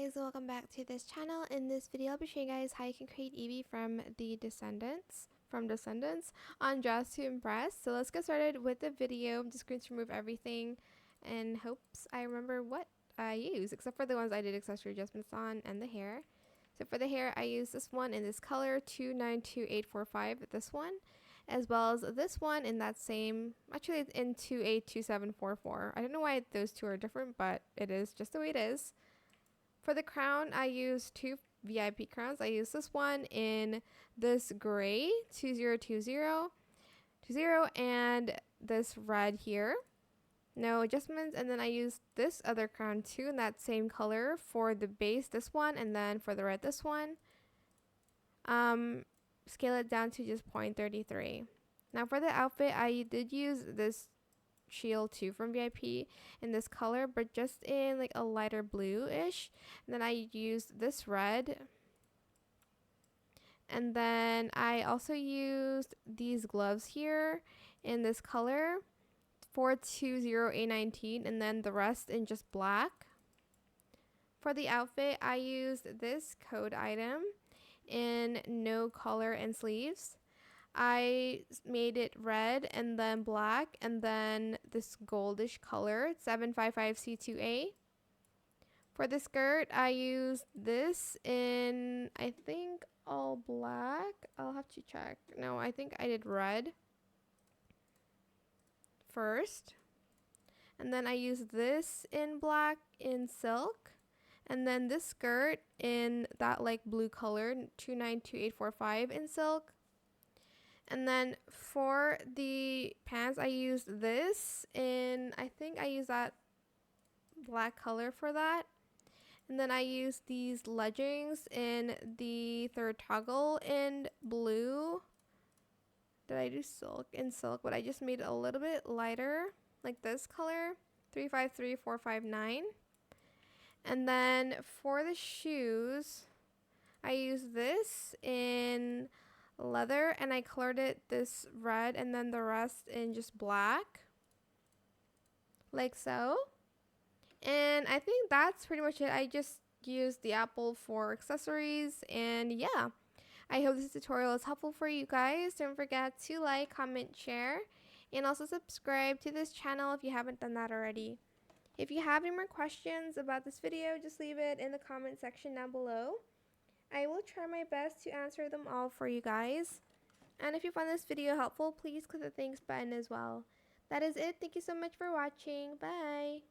guys, welcome back to this channel. In this video I'll be showing you guys how you can create Evie from the Descendants on Dress to Impress. So let's get started with the video. I'm just going to remove everything and hopes I remember what I use, except for the ones I did accessory adjustments on and the hair. So for the hair I use this one in this color 292845, this one, as well as this one in that same, actually it's in 282744. I don't know why those two are different, but it is just the way it is. For the crown, I use two VIP crowns. I use this one in this gray 2020 and this red here. No adjustments. And then I use this other crown too in that same color for the base, this one, and then for the red, this one. Scale it down to just 0.33. Now for the outfit, I did use this shield too from VIP in this color, but just in like a lighter blue-ish. And then I used this red. And then I also used these gloves here in this color 420A19, and then the rest in just black. For the outfit, I used this code item in no collar and sleeves. I made it red and then black and then this goldish color, 755C2A. For the skirt, I used this in, I think, all black. I'll have to check. No, I think I did red first. And then I used this in black in silk. And then this skirt in that like blue color, 292845 in silk. And then for the pants, I used this in, I think I used that black color for that. And then I used these leggings in the third toggle in blue. Did I do silk? In silk, but I just made it a little bit lighter, like this color, 353459. And then for the shoes, I used this in leather and I colored it this red and then the rest in just black, like so. And I think that's pretty much it. I just used the apple for accessories, and yeah, I hope this tutorial is helpful for you guys. Don't forget to like, comment, share, and also subscribe to this channel if you haven't done that already. If you have any more questions about this video, just leave it in the comment section down below. I will try my best to answer them all for you guys. And if you found this video helpful, please click the thanks button as well. That is it. Thank you so much for watching. Bye.